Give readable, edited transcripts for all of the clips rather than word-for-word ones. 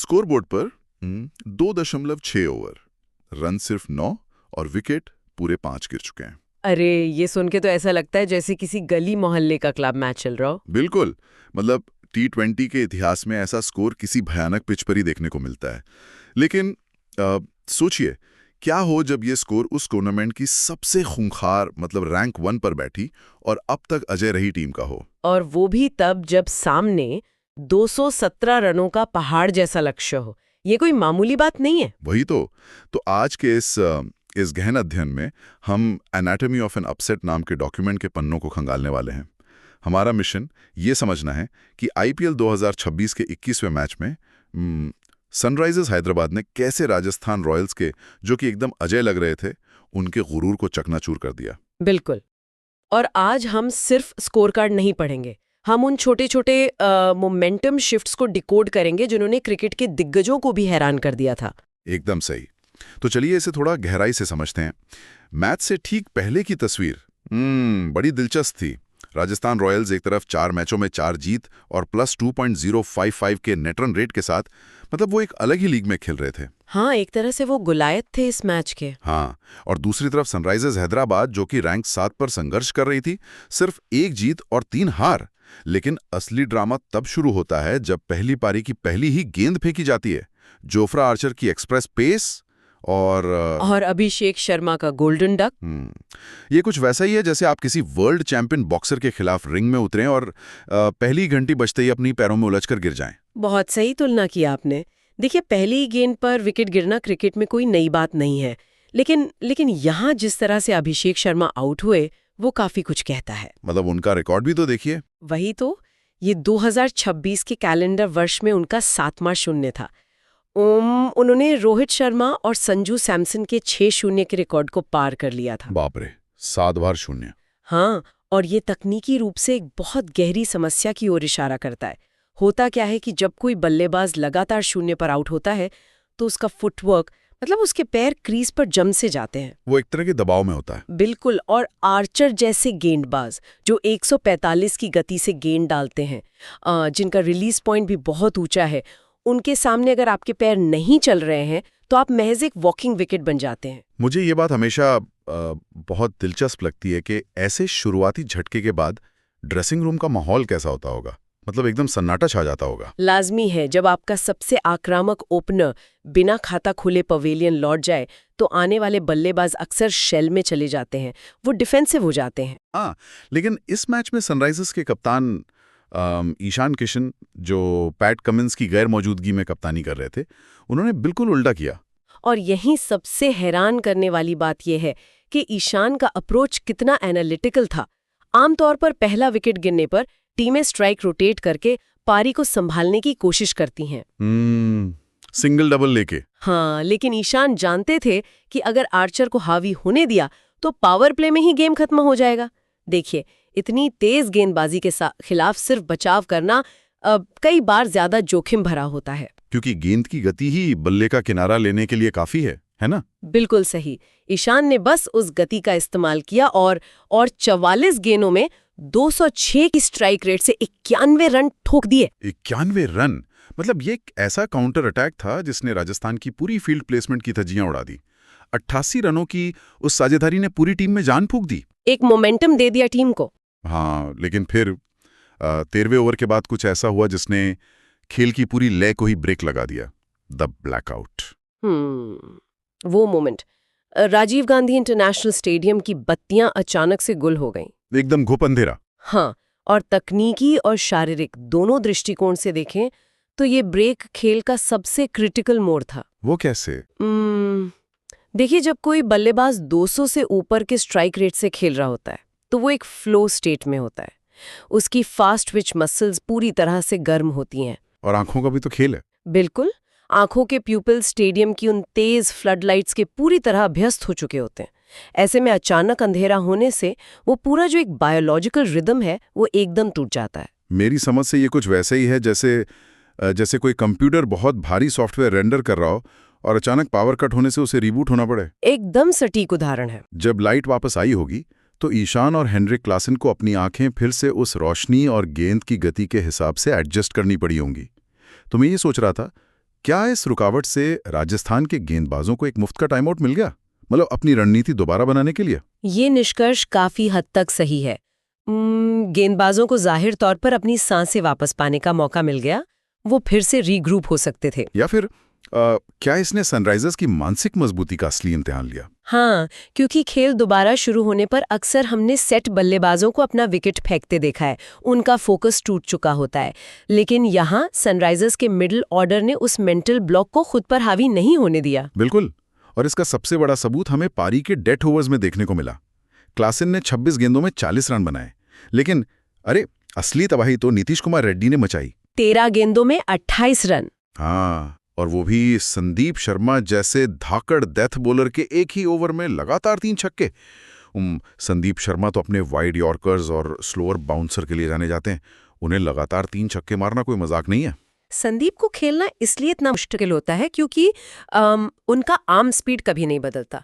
Scoreboard पर 2.6 over, run सिर्फ 9 और विकेट पूरे 5 गिर चुके हैं। अरे ये सुन के तो ऐसा लगता है जैसे किसी गली मोहल्ले का क्लब मैच चल रहा हो। बिल्कुल, मतलब T20 के इतिहास में ऐसा स्कोर किसी भयानक पिच पर ही देखने को मिलता है। लेकिन सोचिए, क्या हो जब ये स्कोर उस टूर्नामेंट की सबसे खूंखार मतलब रैंक 1 पर बैठी और अब तक अजय रही टीम का हो। और वो भी तब जब सामने 217 रनों का पहाड़ जैसा लक्ष्य हो। ये कोई मामूली बात नहीं है। वही तो आज के इस गहन अध्ययन में हम एनाटॉमी ऑफ एन अपसेट नाम के डॉक्यूमेंट के पन्नों को खंगालने वाले हैं। हमारा मिशन ये समझना है कि IPL 2026 के 21वें मैच में सनराइजर्स हैदराबाद ने कैसे राजस्थान रॉयल्स के, जो कि एकदम अजय लग रहे थे, उनके गुरूर को चकनाचूर कर दिया। बिल्कुल। और आज हम सिर्फ स्कोर कार्ड नहीं पढ़ेंगे, हम उन छोटे छोटे मोमेंटम शिफ्ट्स को डिकोड करेंगे जिन्होंने क्रिकेट के दिग्गजों को भी हैरान कर दिया था। एकदम सही। तो चलिए इसे थोड़ा गहराई से समझते हैं। मैच से ठीक पहले की तस्वीर बड़ी दिलचस्प थी। राजस्थान रॉयल्स एक तरफ 4 मैचों में 4 जीत और प्लस 2.055 के नेट रन रेट के साथ, मतलब वो एक अलग ही लीग में खेल रहे थे। हाँ, एक तरह से वो गुलायत थे इस मैच के। हाँ, और दूसरी तरफ सनराइजर्स हैदराबाद, जो कि रैंक 7 पर संघर्ष कर रही थी, सिर्फ 1 जीत और 3 हार। लेकिन असली ड्रामा तब शुरू होता है जब पहली पारी की पहली ही गेंद फेंकी जाती है। जोफ्रा आर्चर की एक्सप्रेस पेस और अभिषेक शर्मा का गोल्डन डक। ये कुछ वैसा ही है जैसे आप किसी वर्ल्ड चैंपियन बॉक्सर के खिलाफ रिंग में उतरें और पहली घंटी बजते ही अपनी पैरों में उलझकर गिर जाएं। बहुत सही तुलना की आपने। देखिए, पहली गेंद पर विकेट गिरना क्रिकेट में कोई नई बात नहीं है, लेकिन यहाँ जिस तरह से अभिषेक शर्मा आउट हुए वो काफी कुछ कहता है। मतलब उनका रिकॉर्ड भी तो देखिए। वही तो, ये 2026 के कैलेंडर वर्ष में उनका 7वां शून्य था। उन्होंने रोहित शर्मा और संजू सैमसन के 6-0 के रिकॉर्ड को पार कर लिया था। बाप रे, 7 बार शून्य। हाँ, और ये तकनीकी रूप से एक बहुत गहरी समस्या की ओर इशारा करता है। होता क्या है कि जब कोई बल्लेबाज लगातार शून्य पर आउट होता है तो उसका फुटवर्क, मतलब उसके पैर क्रीज पर जम से जाते हैं। वो एक तरह के दबाव में होता है। बिल्कुल। और आर्चर जैसे गेंदबाज जो 145 की गति से गेंद डालते हैं, जिनका रिलीज पॉइंट भी बहुत ऊंचा है, उनके सामने अगर आपके पैर नहीं चल रहे हैं तो आप महज एक वॉकिंग विकेट बन जाते हैं। मुझे ये बात हमेशा बहुत दिलचस्प लगती है कि ऐसे शुरुआती झटके के बाद ड्रेसिंग रूम का माहौल कैसा होता होगा। मतलब एकदम सन्नाटा छा जाता होगा। लाजमी है, जब आपका सबसे आक्रामक ओपनर बिना खाता खुले पवेलियन लौट जाए तो आने वाले बल्लेबाज अक्सर शेल में चले जाते हैं, वो डिफेंसिव हो जाते हैं। हाँ, लेकिन इस मैच में सनराइजर्स के कप्तान ईशान किशन, जो पैट कमिंस की गैर मौजूदगी में कप्तानी कर रहे थे, उन्होंने बिल्कुल उल्टा किया। और यही सबसे हैरान करने वाली बात यह है कि ईशान का अप्रोच कितना एनालिटिकल था। आमतौर पर पहला विकेट गिरने पर टीमें स्ट्राइक रोटेट करके पारी को संभालने की कोशिश करती हैं, सिंगल डबल लेके। हाँ, लेकिन ईशान जानते थे कि अगर आर्चर को हावी होने दिया तो पावर प्ले में ही गेम खत्म हो जाएगा। देखिए, इतनी तेज गेंदबाजी के खिलाफ सिर्फ बचाव करना कई बार ज्यादा जोखिम भरा होता है, क्योंकि गेंद की गति ही बल्ले का किनारा लेने के लिए काफी है ना? बिल्कुल सही। ईशान ने बस उस गति का इस्तेमाल किया और 44 गेंदों में 206 की स्ट्राइक रेट से 91 रन ठोक दिए। 91 रन, मतलब ये एक ऐसा काउंटर अटैक था जिसने राजस्थान की पूरी फील्ड प्लेसमेंट की धज्जियां उड़ा दी। 88 रनों की उस साझेदारी ने पूरी टीम में जान फूंक दी, एक मोमेंटम दे दिया टीम को। हाँ, लेकिन फिर 13वें ओवर के बाद कुछ ऐसा हुआ जिसने खेल की पूरी लय को ही ब्रेक लगा दिया। The blackout. वो moment, Rajiv Gandhi international stadium की बत्तियां अचानक से गुल हो गईं। एकदम घुप अंधेरा। हाँ, और तकनीकी और शारीरिक दोनों दृष्टिकोण से देखें तो ये ब्रेक खेल का सबसे क्रिटिकल मोड़ था। वो कैसे? देखिए, जब कोई बल्लेबाज 200 से ऊपर के स्ट्राइक रेट से खेल रहा होता है तो वो एक फ्लो स्टेट में होता है। उसकी फास्ट ट्विच मसल्स पूरी तरह से गर्म होती हैं। और आंखों का भी तो खेल है। बिल्कुल, आंखों के प्यूपिल स्टेडियम की उन तेज फ्लडलाइट्स के पूरी तरह अभ्यस्त हो चुके होते हैं। ऐसे में अचानक अंधेरा होने से वो पूरा जो एक बायोलॉजिकल रिदम है वो एकदम टूट जाता है। मेरी समझ से ये कुछ वैसे ही है जैसे कोई कंप्यूटर बहुत भारी सॉफ्टवेयर रेंडर कर रहा हो और अचानक पावर कट होने से उसे रिबूट होना पड़े। एकदम सटीक उदाहरण है। जब लाइट वापस आई होगी तो ईशान और हेनरिक क्लासन को अपनी आंखें फिर से उस रोशनी और गेंद की गति के हिसाब से एडजस्ट करनी पड़ी होंगी। तो मैं ये सोच रहा था, क्या इस रुकावट से राजस्थान के गेंदबाजों को एक मुफ्त का टाइम आउट मिल गया, मतलब अपनी रणनीति दोबारा बनाने के लिए? ये निष्कर्ष काफी हद तक सही है। गेंदबाजों को जाहिर तौर पर अपनी सांसें वापस पाने का मौका मिल गया, वो फिर से रीग्रुप हो सकते थे। या फिर क्या इसने सनराइजर्स की मानसिक मजबूती का असली इम्तिहान लिया? हाँ, क्योंकि खेल दोबारा शुरू होने पर अक्सर हमने सेट बल्लेबाजों को अपना विकेट फेंकते देखा है, उनका फोकस टूट चुका होता है। लेकिन यहाँ सनराइजर्स के मिडिल ऑर्डर ने उस मेंटल ब्लॉक को खुद पर हावी नहीं होने दिया। बिल्कुल, और इसका सबसे बड़ा सबूत हमें पारी के डेथ ओवर्स में देखने को मिला। क्लासेन ने 26 गेंदों में 40 रन बनाए, लेकिन अरे असली तबाही तो नीतीश कुमार रेड्डी ने मचाई। 13 गेंदों में 28 रन। हाँ, और वो भी संदीप शर्मा जैसे धाकड़ डेथ बॉलर के एक ही ओवर में लगातार 3 छक्के। संदीप शर्मा तो अपने वाइड यॉर्कर्स और स्लोअर बाउंसर के लिए जाने जाते हैं। उन्हें लगातार 3 छक्के मारना कोई मजाक नहीं है। संदीप को खेलना इसलिए इतना मुश्किल होता है क्योंकि उनका आर्म स्पीड कभी नहीं बदलता,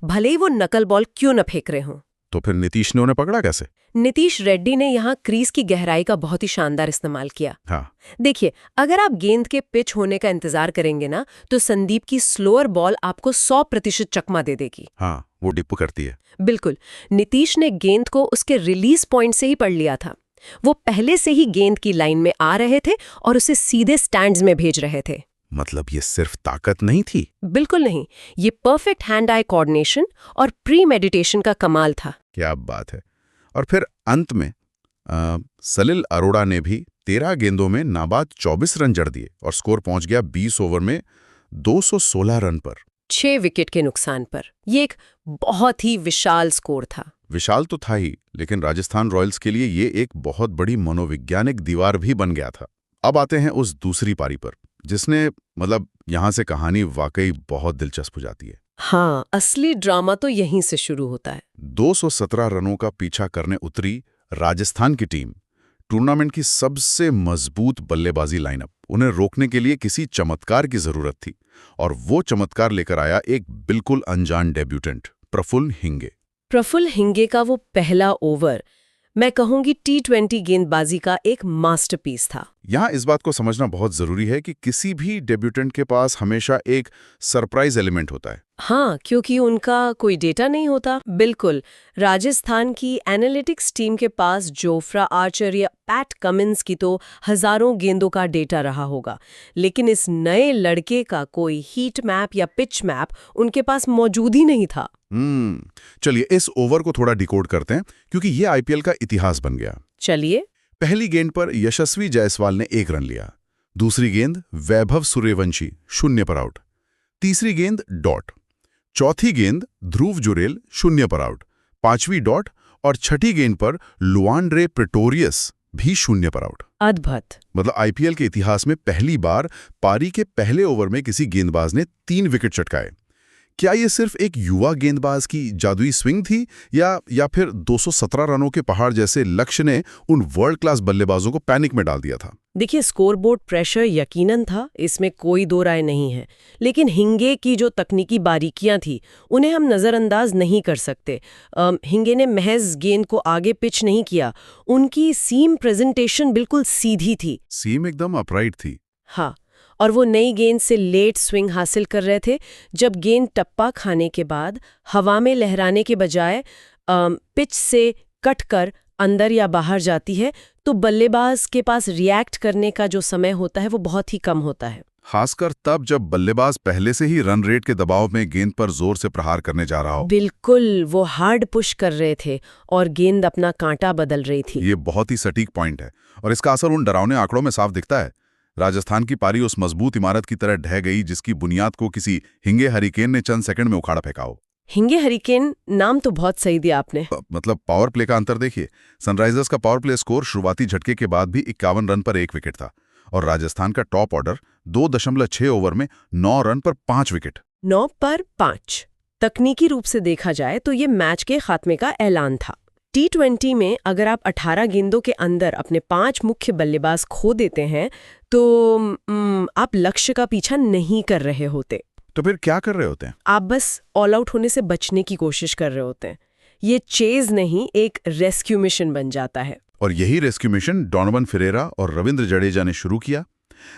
भले ही वो नकल बॉल क्यों न फेंक रहे हों। तो फिर नीतीश ने उन्हें पकड़ा कैसे? नीतीश रेड्डी ने यहाँ क्रीज की गहराई का बहुत ही शानदार इस्तेमाल किया। हाँ, देखिए, अगर आप गेंद के पिच होने का इंतजार करेंगे ना, तो संदीप की स्लोअर बॉल आपको 100% चकमा दे देगी। हाँ, वो डिप्पू करती है। बिल्कुल, नीतीश ने गेंद को उसके रिलीज पॉइंट से ही पढ़ लिया था। वो पहले से ही गेंद की लाइन में आ रहे थे और उसे सीधे स्टैंड्स में भेज रहे थे। मतलब ये सिर्फ ताकत नहीं थी? बिल्कुल नहीं, ये परफेक्ट हैंड आई कोऑर्डिनेशन और प्री मेडिटेशन का कमाल था। क्या बात है। और फिर अंत में सलिल अरोड़ा ने भी 13 गेंदों में नाबाद 24 रन जड़ दिए और स्कोर पहुंच गया 20 ओवर में 216 रन पर, 6 विकेट के नुकसान पर। ये एक बहुत ही विशाल स्कोर था। विशाल तो था ही, लेकिन राजस्थान रॉयल्स के लिए ये एक बहुत बड़ी मनोवैज्ञानिक दीवार भी बन गया था। अब आते हैं उस दूसरी पारी पर, जिसने मतलब यहां से कहानी वाकई बहुत दिलचस्प हो जाती है। हाँ, असली ड्रामा तो यहीं से शुरू होता है। 217 रनों का पीछा करने उतरी राजस्थान की टीम, टूर्नामेंट की सबसे मजबूत बल्लेबाजी लाइनअप। उन्हें रोकने के लिए किसी चमत्कार की जरूरत थी, और वो चमत्कार लेकर आया एक बिल्कुल अनजान डेब्यूटेंट, प्रफुल्ल हिंगे। प्रफुल्ल हिंगे का वो पहला ओवर, मैं कहूंगी T20 गेंदबाजी का एक मास्टरपीस था। यहाँ इस बात को समझना बहुत जरूरी है कि किसी भी डेब्यूटेंट के पास हमेशा एक सरप्राइज एलिमेंट होता है। हाँ, क्योंकि उनका कोई डेटा नहीं होता। बिल्कुल, राजस्थान की एनालिटिक्स टीम के पास जोफ्रा आर्चर या पैट कमिंस की तो हजारों गेंदों का डेटा रहा होगा, लेकिन इस नए लड़के का कोई हीट मैप या पिच मैप उनके पास मौजूद ही नहीं था। चलिए इस ओवर को थोड़ा डिकोड करते हैं, क्योंकि ये आईपीएल का इतिहास बन गया। चलिए। पहली गेंद पर यशस्वी जायसवाल ने 1 रन लिया, दूसरी गेंद वैभव सूर्यवंशी 0 पर आउट, तीसरी गेंद डॉट, चौथी गेंद ध्रुव जुरेल 0 पर आउट, 5वीं डॉट, और छठी गेंद पर लुआंड्रे प्रेटोरियस भी 0 पर आउट। अद्भुत। मतलब आईपीएल के इतिहास में पहली बार पारी के पहले ओवर में किसी गेंदबाज ने 3 विकेट चटकाए। क्या ये सिर्फ एक युवा गेंदबाज की जादुई स्विंग थी, या फिर 217 रनों के पहाड़ जैसे लक्ष्य ने उन वर्ल्ड क्लास बल्लेबाजों को पैनिक में डाल दिया था? देखिए, स्कोरबोर्ड प्रेशर यकीनन था, इसमें कोई दो राय नहीं है, लेकिन हिंगे की जो तकनीकी बारीकियां थी उन्हें हम नज़रअंदाज नहीं कर सकते। हिंगे ने महज गेंद को आगे पिच नहीं किया, उनकी सीम प्रेजेंटेशन बिल्कुल सीधी थी। सीम एकदम अपराइट थी। हाँ, और वो नई गेंद से लेट स्विंग हासिल कर रहे थे। जब गेंद टप्पा खाने के बाद हवा में लहराने के बजाय पिच से कट कर अंदर या बाहर जाती है, तो बल्लेबाज के पास रिएक्ट करने का जो समय होता है वो बहुत ही कम होता है। खासकर तब जब बल्लेबाज पहले से ही रन रेट के दबाव में गेंद पर जोर से प्रहार करने जा रहा हो। बिल्कुल, वो हार्ड पुश कर रहे थे और गेंद अपना कांटा बदल रही थी। ये बहुत ही सटीक पॉइंट है, और इसका असर उन डरावने आंकड़ों में साफ दिखता है। राजस्थान की पारी उस मजबूत इमारत की तरह ढह गई जिसकी बुनियाद को किसी हिंगे हरिकेन ने चंद सेकंड में उखाड़ा फेंका हो। हिंगे हरिकेन नाम तो बहुत सही दिया आपने। मतलब पावर प्ले का अंतर देखिए, सनराइजर्स का पावर प्ले स्कोर शुरुआती झटके के बाद भी 51 रन पर 1 विकेट था, और राजस्थान का टॉप ऑर्डर 2.6 ओवर में 9 रन पर 5 विकेट। 9 पर 5। तकनीकी रूप से देखा जाए तो ये मैच के खात्मे का ऐलान था। T20 में अगर आप 18 गेंदों के अंदर अपने 5 मुख्य बल्लेबाज खो देते हैं तो आप लक्ष्य का पीछा नहीं कर रहे होते। तो फिर क्या कर रहे होते हैं? आप बस ऑल आउट होने से बचने की कोशिश कर रहे होते हैं। ये चेज नहीं, एक रेस्क्यू मिशन बन जाता है। और यही रेस्क्यू मिशन डोनोवन फेरेरा और रविंद्र जडेजा ने शुरू किया।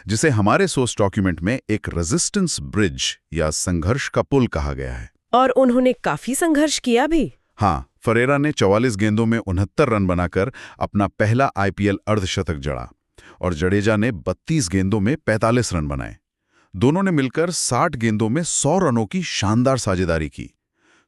जिसे हमारे सोर्स डॉक्यूमेंट में एक रेजिस्टेंस ब्रिज या संघर्ष का पुल कहा गया है। और उन्होंने काफी संघर्ष किया भी। हाँ, फरेरा ने 44 गेंदों में 69 रन बनाकर अपना पहला आईपीएल अर्धशतक जड़ा और जडेजा ने 32 गेंदों में 45 रन बनाए। दोनों ने मिलकर 60 गेंदों में 100 रनों की शानदार साझेदारी की।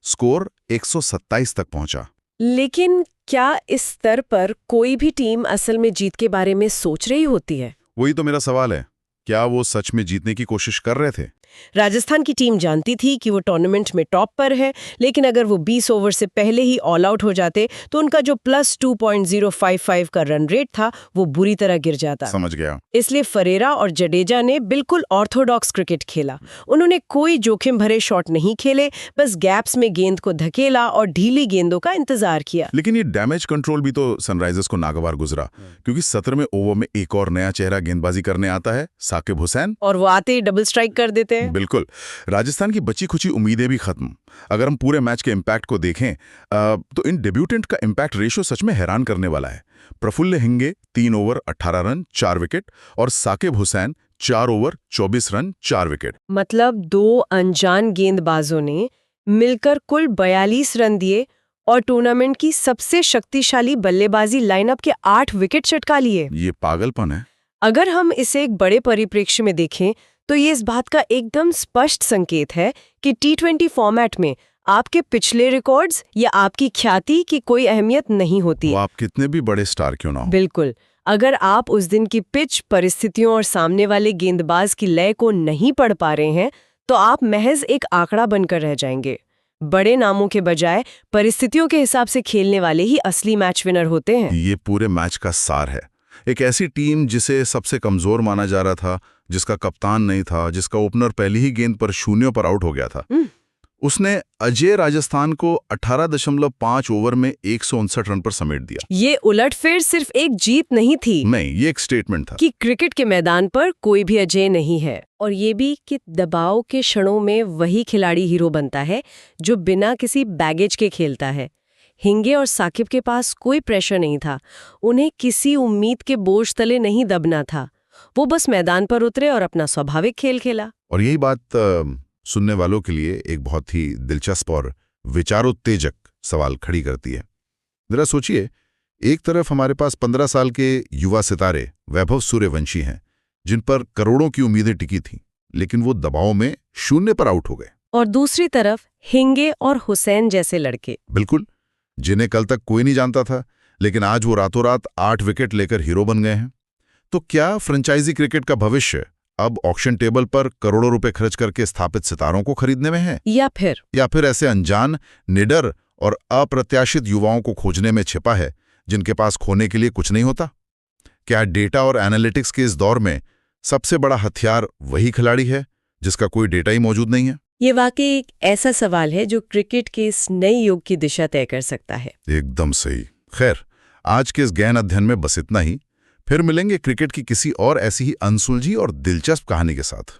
स्कोर 127 तक पहुंचा। लेकिन क्या इस स्तर पर कोई भी टीम असल में जीत के बारे में सोच रही होती है? वही तो मेरा सवाल है, क्या वो सच में जीतने की कोशिश कर रहे थे? राजस्थान की टीम जानती थी कि वो टूर्नामेंट में टॉप पर है, लेकिन अगर वो 20 ओवर से पहले ही ऑल आउट हो जाते तो उनका जो प्लस 2.055 का रन रेट था वो बुरी तरह गिर जाता। समझ गया। इसलिए फरेरा और जडेजा ने बिल्कुल ऑर्थोडॉक्स क्रिकेट खेला। उन्होंने कोई जोखिम भरे शॉट नहीं खेले, बस गैप्स में गेंद को धकेला और ढीली गेंदों का इंतजार किया। लेकिन ये डैमेज कंट्रोल भी तो सनराइजर्स को नागवार गुजरा, क्योंकि 17वें ओवर में एक और नया चेहरा गेंदबाजी करने आता है, साकिब हुसैन, और वो आते ही डबल स्ट्राइक कर देते हैं। बिल्कुल। राजस्थान की बची खुची उम्मीदें भी खत्म। अगर हम पूरे मैच के इम्पैक्ट को देखें तो इन डेब्यूटेंट का इम्पैक्ट रेशियो सच में हैरान करने वाला है। Praful Hinge 3 over 18 run 4 wicket और Saqib Hussain 4 over 24 run 4 wicket. मतलब 2 अनजान गेंदबाजों ने मिलकर कुल 42 रन दिए और टूर्नामेंट की सबसे शक्तिशाली बल्लेबाजी लाइनअप के 8 विकेट चटका लिए। ये पागलपन है। अगर हम इसे एक बड़े परिप्रेक्ष्य में देखें तो ये इस बात का एकदम स्पष्ट संकेत है कि T20 फॉर्मेट में आपके पिछले रिकॉर्ड्स या आपकी ख्याति की कोई अहमियत नहीं होती। वो आप कितने भी बड़े स्टार क्यों ना हो। बिल्कुल। अगर आप उस दिन की पिच परिस्थितियों और सामने वाले गेंदबाज की लय को नहीं पढ़ पा रहे हैं तो आप महज एक आंकड़ा बनकर रह जाएंगे। बड़े नामों के बजाय परिस्थितियों के हिसाब से खेलने वाले ही असली मैच विनर होते हैं। ये पूरे मैच का सार है। एक ऐसी टीम जिसे सबसे कमजोर माना जा रहा था, जिसका कप्तान नहीं था, जिसका ओपनर पहली ही गेंद पर शून्यों पर आउट हो गया था, उसने अजय राजस्थान को 18.5 ओवर में 159 रन पर समेट दिया। ये उलटफेर सिर्फ एक जीत नहीं थी। नहीं, ये एक स्टेटमेंट था कि क्रिकेट के मैदान पर कोई भी अजय नहीं है। और ये भी कि दबाव के क्षणों में वही खिलाड़ी हीरो बनता है जो बिना किसी बैगेज के खेलता है। हिंगे और साकिब के पास कोई प्रेशर नहीं था। उन्हें किसी उम्मीद के बोझ तले नहीं दबना था। वो बस मैदान पर उतरे और अपना स्वाभाविक खेल खेला। और यही बात सुनने वालों के लिए एक बहुत ही दिलचस्प और विचारोत्तेजक सवाल खड़ी करती है। जरा सोचिए, एक तरफ हमारे पास 15 साल के युवा सितारे वैभव सूर्यवंशी हैं, जिन पर करोड़ों की उम्मीदें टिकी थीं, लेकिन वो दबाव में शून्य पर आउट हो गए। और दूसरी तरफ हिंगे और हुसैन जैसे लड़के, बिल्कुल, जिन्हें कल तक कोई नहीं जानता था, लेकिन आज वो रातों रात 8 विकेट लेकर हीरो बन गए हैं। तो क्या फ्रेंचाइजी क्रिकेट का भविष्य अब ऑक्शन टेबल पर करोड़ों रुपए खर्च करके स्थापित सितारों को खरीदने में है, या फिर ऐसे अनजान, निडर और अप्रत्याशित युवाओं को खोजने में छिपा है, जिनके पास खोने के लिए कुछ नहीं होता? क्या डेटा और एनालिटिक्स के इस दौर में सबसे बड़ा हथियार वही खिलाड़ी है जिसका कोई डेटा ही मौजूद नहीं है? ये वाकई एक ऐसा सवाल है जो क्रिकेट के इस नए युग की दिशा तय कर सकता है। एकदम सही। खैर, आज के इस गहन अध्ययन में बस इतना ही। फिर मिलेंगे क्रिकेट की किसी और ऐसी ही अनसुलझी और दिलचस्प कहानी के साथ।